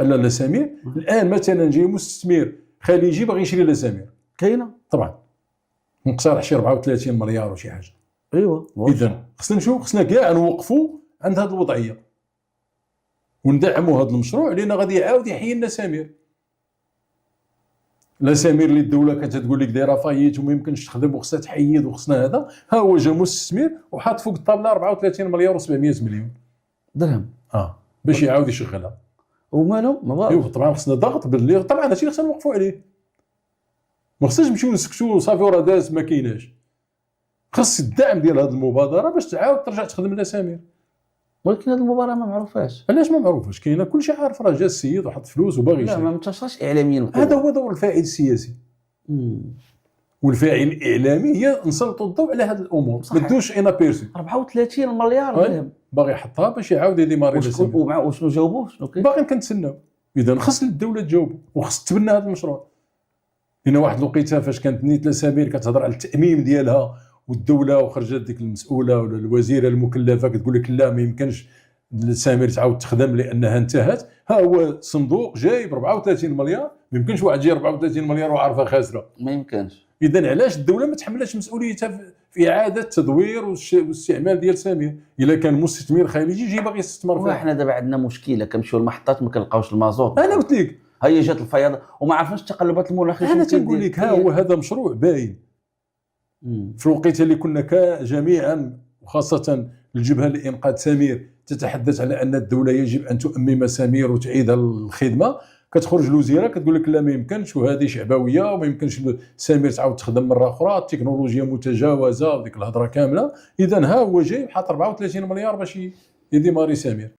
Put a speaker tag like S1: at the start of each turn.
S1: لا سمير الان مثلا جاي مستثمر خليجي باغي يشري لا سمير
S2: كاينه
S1: طبعا مقترح شي 34 مليار وشي حاجه.
S2: ايوا
S1: اذا خصنا نشوف، خصنا كاع نوقفوا عند هذه الوضعيه وندعموا هذا المشروع لان غادي يعاود يحيي لنا سمير. لا سمير اللي الدوله كانت تقول لك دايره فايت وما يمكنش تخدم وخصها تحيد وخصنا هذا، ها هو جا مستثمر وحاط فوق الطابله 34 مليار و700 مليون
S2: درهم
S1: باش يعاود يشغلها.
S2: ومالهم ما
S1: ايوا طبعا خصنا ضغط باللي طبعا هادشي اللي خصنا نوقفوا عليه. ما خصناش نمشيو نسكتوا صافي وراه داز ما كايناش. خص الدعم ديال هذه المبادره باش تعاود ترجع تخدم لا سمير.
S2: ولكن هذه المبادره ما معروفاش.
S1: علاش ما معروفاش؟ كاينه كلشي عارف، راه جا السيد وحط فلوس وباغي
S2: لا
S1: يشري.
S2: ما انتشرش اعلاميا.
S1: هذا هو دور الفاعل السياسي. والفاعل الاعلامي هي نسلطوا الضوء على هذه الامور، ما تدوش انا بيرسي
S2: 34 مليار درهم
S1: باغي يحطها باش يعاود يديماري.
S2: وشنو جاوبوه؟ شنو كاين؟
S1: باغي كنتسناو. اذا خص الدوله تجاوب وخص تبنى هذا المشروع. لان واحد الوقيته فاش كانت نيت لا سمير كتهضر على التاميم ديالها والدوله وخرجت ديك المسؤوله ولا الوزيره المكلفه كتقول لك لا ما يمكنش سمير تعاود تخدم لانها انتهت. ها هو صندوق جايب 34 مليار، ما يمكنش واحد يجي 34 مليار وعارفها خاسره،
S2: ما يمكنش.
S1: اذا علاش الدوله ما تحملش مسؤوليتها في اعاده تدوير واستعمال ديال سمير؟ الا كان مستثمر خارجي يجي باغي يستثمر فيها.
S2: احنا دابا عندنا مشكله، كنمشيو للمحطات ما كنلقاوش المازوت.
S1: انا قلت لك
S2: هي جات الفياض وما عرفناش التقلبات المناخيه.
S1: انا تنقول لك ها هو هذا مشروع باين في الوقيته اللي كنا جميعا وخاصه الجبهه لانقاذ سمير تتحدث على ان الدوله يجب ان تؤمم سمير وتعيد الخدمه. كتخرج الوزيره كتقول لك لا ما يمكنش وهذه شعبويه وما يمكنش سمير تعاود تخدم مره اخرى، التكنولوجيا متجاوزه وديك الهضره كامله. اذا ها هو جاي حاط 34 مليار باش يديماري سمير.